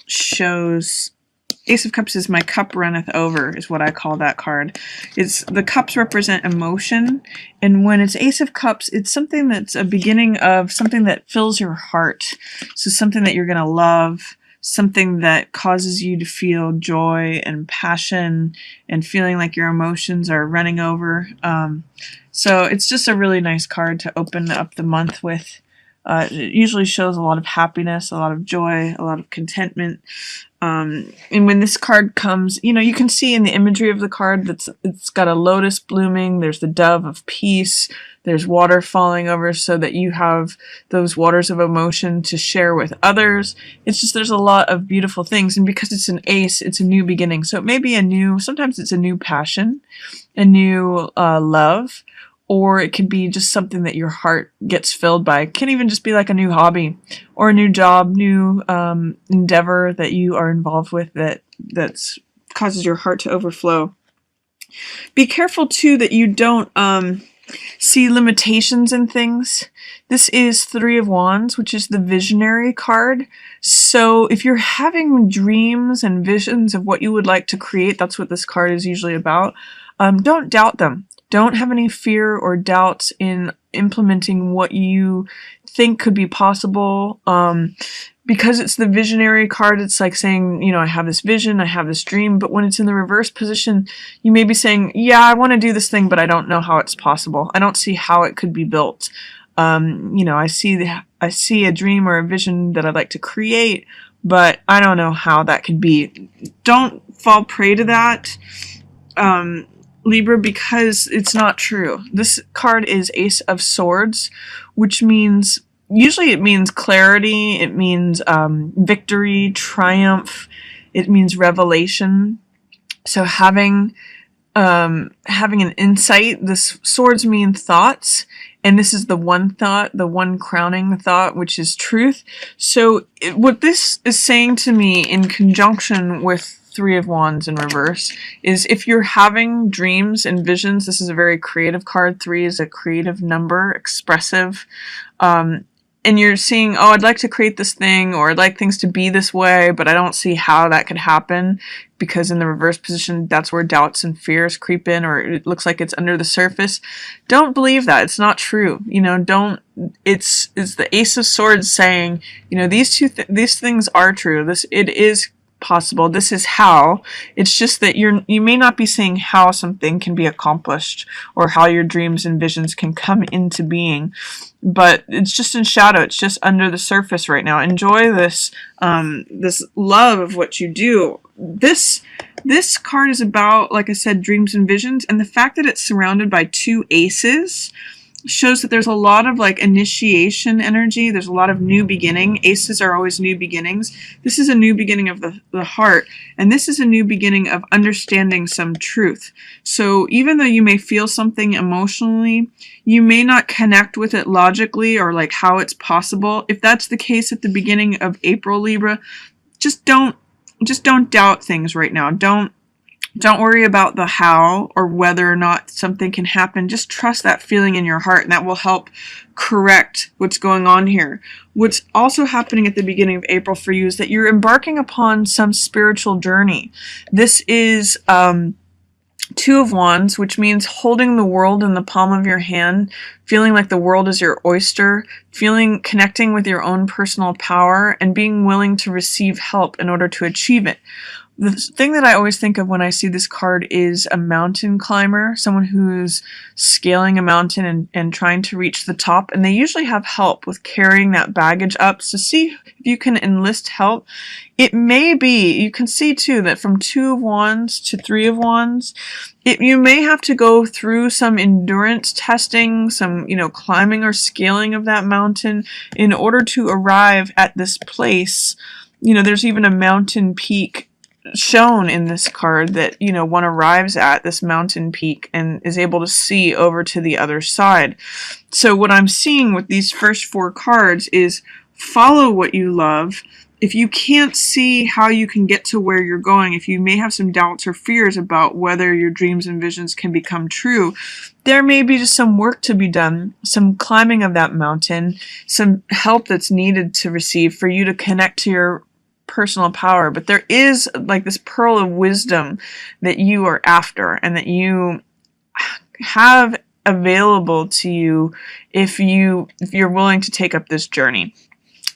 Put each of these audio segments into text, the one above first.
shows Ace of Cups is my cup runneth over, is what I call that card. The cups represent emotion, and when it's Ace of Cups, it's something that's a beginning of something that fills your heart. So something that you're going to love, something that causes you to feel joy and passion and feeling like your emotions are running over. So it's just a really nice card to open up the month with. It usually shows a lot of happiness, a lot of joy, a lot of contentment. And when this card comes, you can see in the imagery of the card that it's got a lotus blooming, there's the dove of peace, there's water falling over so that you have those waters of emotion to share with others. It's just there's a lot of beautiful things, and because it's an ace, it's a new beginning. So it may be sometimes it's a new passion, a new love, or it could be just something that your heart gets filled by. It can even just be like a new hobby or a new job, new endeavor that you are involved with that causes your heart to overflow. Be careful too that you don't see limitations in things. This is Three of Wands, which is the visionary card. So if you're having dreams and visions of what you would like to create, that's what this card is usually about. Don't doubt them. Don't have any fear or doubts in implementing what you think could be possible. Because it's the visionary card, it's like saying, I have this vision, I have this dream. But when it's in the reverse position, you may be saying, yeah, I want to do this thing, but I don't know how it's possible. I don't see how it could be built. I see a dream or a vision that I'd like to create, but I don't know how that could be. Don't fall prey to that. Libra, because it's not true. This card is Ace of Swords, which means, usually it means clarity, it means victory, triumph, it means revelation. So having an insight, this swords mean thoughts, and this is the one thought, the one crowning thought, which is truth. So what this is saying to me in conjunction with Three of Wands in reverse is if you're having dreams and visions, this is a very creative card. 3 is a creative number, expressive. And you're seeing, I'd like to create this thing, or I'd like things to be this way, but I don't see how that could happen, because in the reverse position, that's where doubts and fears creep in, or it looks like it's under the surface. Don't believe that. It's not true. It's the Ace of Swords saying, these things are true. It is possible. This is how. It's just that you may not be seeing how something can be accomplished, or how your dreams and visions can come into being. But it's just in shadow. It's just under the surface right now. Enjoy this love of what you do. This card is about, like I said, dreams and visions, and the fact that it's surrounded by 2 aces shows that there's a lot of initiation energy. There's a lot of new beginning. Aces are always new beginnings. This is a new beginning of the heart, and this is a new beginning of understanding some truth. So even though you may feel something emotionally, you may not connect with it logically, or how it's possible. If that's the case at the beginning of April, Libra, just don't doubt things right now. Don't worry about the how or whether or not something can happen. Just trust that feeling in your heart, and that will help correct what's going on here. What's also happening at the beginning of April for you is that you're embarking upon some spiritual journey. This is 2 of Wands, which means holding the world in the palm of your hand, feeling like the world is your oyster, connecting with your own personal power, and being willing to receive help in order to achieve it. The thing that I always think of when I see this card is a mountain climber, someone who's scaling a mountain and trying to reach the top, and they usually have help with carrying that baggage up. So see if you can enlist help. It may be, you can see too that from 2 of Wands to 3 of Wands, you may have to go through some endurance testing, some climbing or scaling of that mountain in order to arrive at this place. There's even a mountain peak shown in this card that one arrives at this mountain peak and is able to see over to the other side. So what I'm seeing with these first 4 cards is follow what you love. If you can't see how you can get to where you're going, if you may have some doubts or fears about whether your dreams and visions can become true, there may be just some work to be done, some climbing of that mountain, some help that's needed to receive for you to connect to your personal power. But there is like this pearl of wisdom that you are after and that you have available to you if you're willing to take up this journey.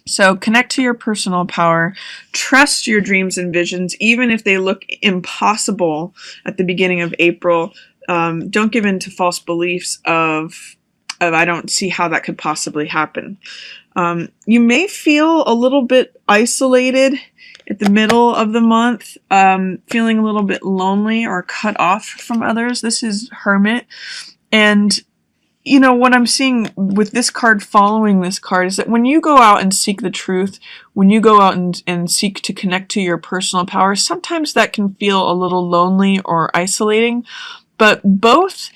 So connect to your personal power, trust your dreams and visions, even if they look impossible at the beginning of April. Don't give in to false beliefs of I don't see how that could possibly happen. You may feel a little bit isolated at the middle of the month, feeling a little bit lonely or cut off from others. This is Hermit. And you know, what I'm seeing with this card following this card is that when you go out and seek the truth, when you go out and seek to connect to your personal power, sometimes that can feel a little lonely or isolating, but both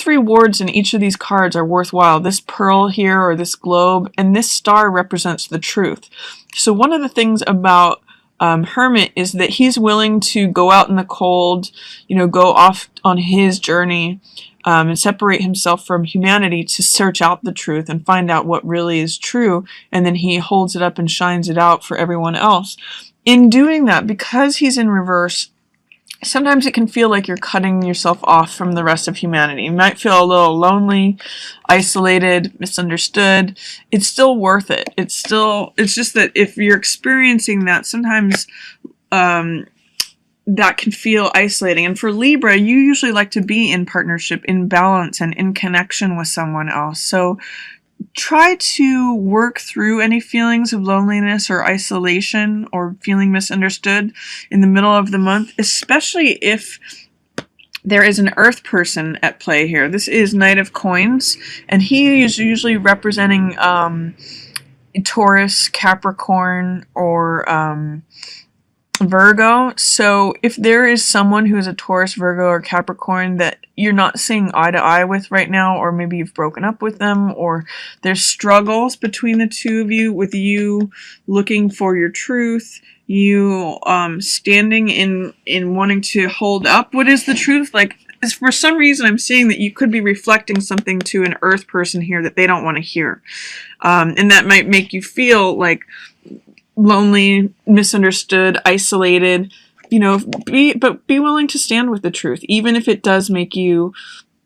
rewards in each of these cards are worthwhile. This pearl here, or this globe, and this star represents the truth. So one of the things about Hermit is that he's willing to go out in the cold, you know, go off on his journey, and separate himself from humanity to search out the truth and find out what really is true, and then he holds it up and shines it out for everyone else. In doing that, because he's in reverse, sometimes it can feel like you're cutting yourself off from the rest of humanity. You might feel a little lonely, isolated, misunderstood. It's still worth it. It's just that if you're experiencing that, sometimes that can feel isolating. And for Libra, you usually like to be in partnership, in balance, and in connection with someone else. So try to work through any feelings of loneliness or isolation or feeling misunderstood in the middle of the month, especially if there is an earth person at play here. This is Knight of Coins, and he is usually representing Taurus, Capricorn, or Virgo. So if there is someone who is a Taurus, Virgo, or Capricorn that you're not seeing eye to eye with right now, or maybe you've broken up with them, or there's struggles between the two of you, with you looking for your truth, you standing in wanting to hold up what is the truth, like for some reason I'm seeing that you could be reflecting something to an earth person here that they don't want to hear, and that might make you feel like lonely, misunderstood, isolated, you know, but be willing to stand with the truth, even if it does make you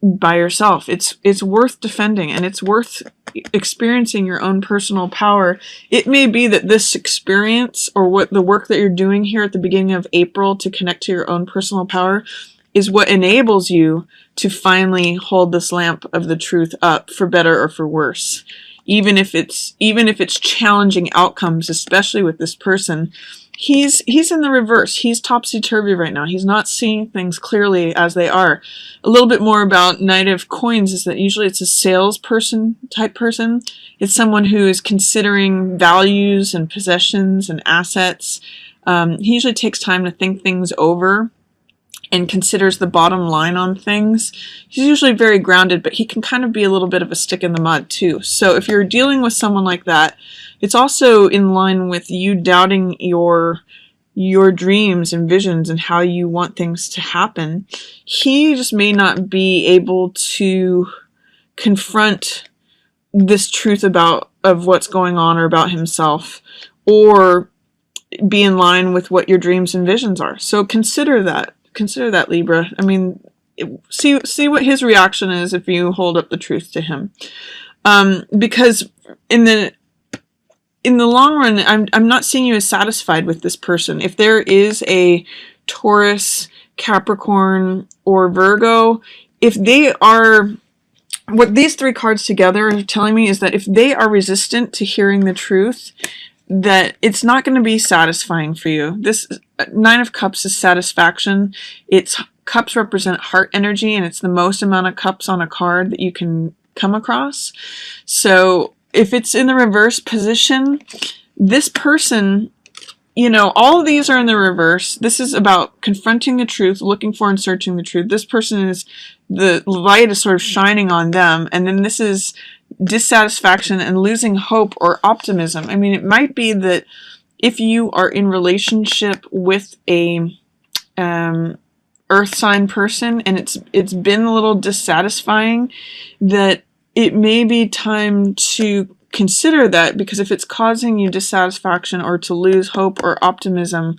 by yourself. It's worth defending, and it's worth experiencing your own personal power. It may be that this experience, or what the work that you're doing here at the beginning of April to connect to your own personal power, is what enables you to finally hold this lamp of the truth up, for better or for worse. Even if it's challenging outcomes, especially with this person, he's in the reverse. He's topsy-turvy right now. He's not seeing things clearly as they are. A little bit more about Knight of Coins is that usually it's a salesperson type person. It's someone who is considering values and possessions and assets. He usually takes time to think things over and considers the bottom line on things. He's usually very grounded, but he can kind of be a little bit of a stick in the mud too. So if you're dealing with someone like that, it's also in line with you doubting your dreams and visions and how you want things to happen. He just may not be able to confront this truth of what's going on, or about himself, or be in line with what your dreams and visions are. So consider that. Consider that, Libra. I mean, see what his reaction is if you hold up the truth to him. Because in the long run, I'm not seeing you as satisfied with this person. If there is a Taurus, Capricorn, or Virgo, if they are, what these three cards together are telling me is that if they are resistant to hearing the truth, that it's not going to be satisfying for you. This Nine of Cups is satisfaction. Cups represent heart energy, and it's the most amount of cups on a card that you can come across. So if it's in the reverse position, this person, you know, all of these are in the reverse. This is about confronting the truth, looking for and searching the truth. This person is, the light is sort of shining on them. And then this is dissatisfaction and losing hope or optimism. I mean, it might be that if you are in relationship with a earth sign person and it's been a little dissatisfying, that it may be time to consider that, because if it's causing you dissatisfaction or to lose hope or optimism,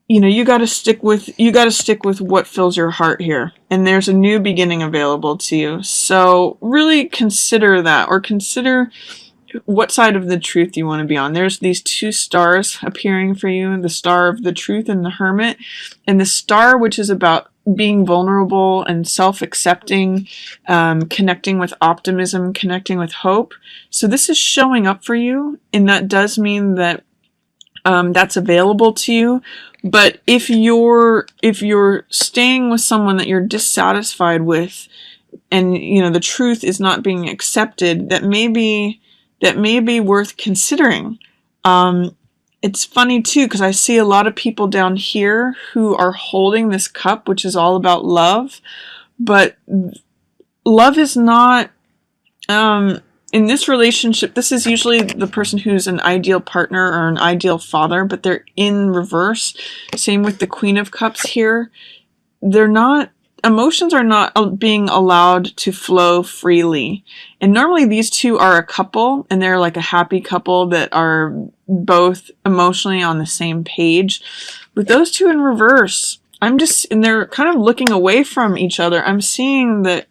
you got to stick with what fills your heart here, and there's a new beginning available to you. So really consider that, or consider what side of the truth you want to be on. There's these two stars appearing for you, the star of the truth and the hermit, and the star which is about being vulnerable and self-accepting, connecting with optimism, connecting with hope. So this is showing up for you, and that does mean that that's available to you. But if you're staying with someone that you're dissatisfied with, and the truth is not being accepted, that may be worth considering. It's funny too, because I see a lot of people down here who are holding this cup, which is all about love, but love is not, in this relationship, this is usually the person who's an ideal partner or an ideal father, but they're in reverse. Same with the Queen of Cups here. Emotions are not being allowed to flow freely. And normally these two are a couple, and they're like a happy couple that are both emotionally on the same page. With those two in reverse, and they're kind of looking away from each other. I'm seeing that,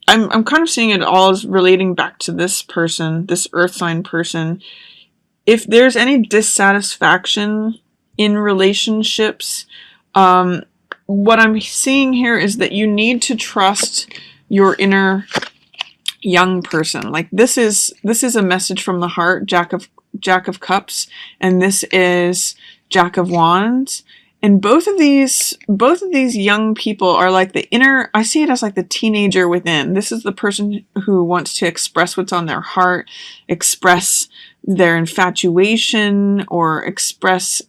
I'm kind of seeing it all as relating back to this person, this earth sign person. If there's any dissatisfaction in relationships, what I'm seeing here is that you need to trust your inner young person. Like this is a message from the heart, Jack of Cups, and this is Jack of Wands. And both of these young people are like the inner, I see it as like the teenager within. This is the person who wants to express what's on their heart, express their infatuation, or express,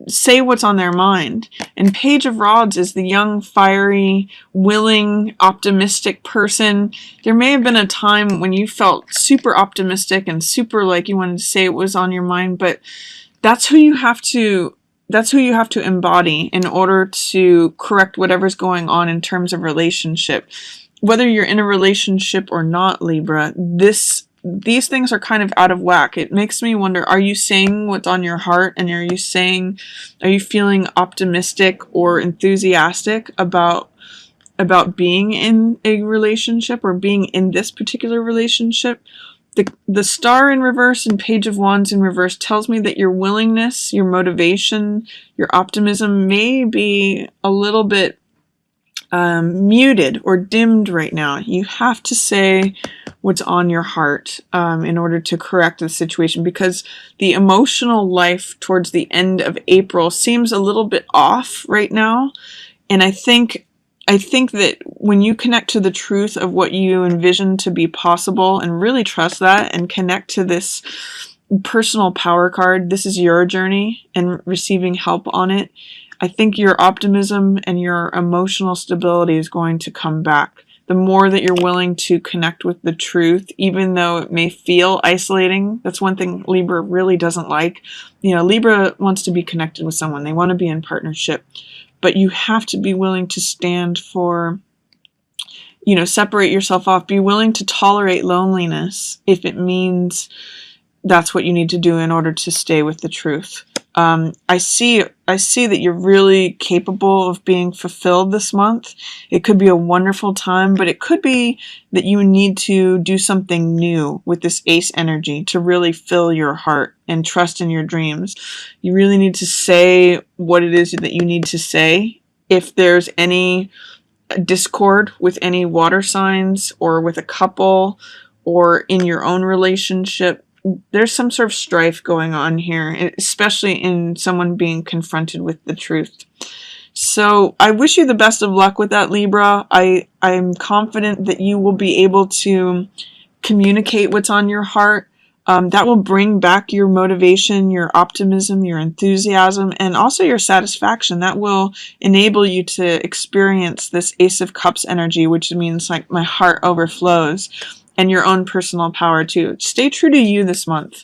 say what's on their mind. And Page of Rods is the young, fiery, willing, optimistic person. There may have been a time when you felt super optimistic and super like you wanted to say what was on your mind, but that's who you have to embody in order to correct whatever's going on in terms of relationship. Whether you're in a relationship or not, Libra, these things are kind of out of whack. It makes me wonder, are you saying what's on your heart, and are you feeling optimistic or enthusiastic about being in a relationship or being in this particular relationship? The star in reverse and Page of Wands in reverse tells me that your willingness, your motivation, your optimism may be a little bit muted or dimmed right now. You have to say what's on your heart in order to correct the situation, because the emotional life towards the end of April seems a little bit off right now. And I think that when you connect to the truth of what you envision to be possible, and really trust that, and connect to this personal power card, this is your journey, and receiving help on it, I think your optimism and your emotional stability is going to come back. The more that you're willing to connect with the truth, even though it may feel isolating. That's one thing Libra really doesn't like. Libra wants to be connected with someone. They want to be in partnership. But you have to be willing to stand for, separate yourself off. Be willing to tolerate loneliness if it means that's what you need to do in order to stay with the truth. I see that you're really capable of being fulfilled this month. It could be a wonderful time, but it could be that you need to do something new with this ace energy to really fill your heart and trust in your dreams. You really need to say what it is that you need to say. If there's any discord with any water signs, or with a couple, or in your own relationship, there's some sort of strife going on here, especially in someone being confronted with the truth. So I wish you the best of luck with that, Libra. I'm confident that you will be able to communicate what's on your heart. That will bring back your motivation, your optimism, your enthusiasm, and also your satisfaction. That will enable you to experience this Ace of Cups energy, which means like my heart overflows, and your own personal power too. Stay true to you this month.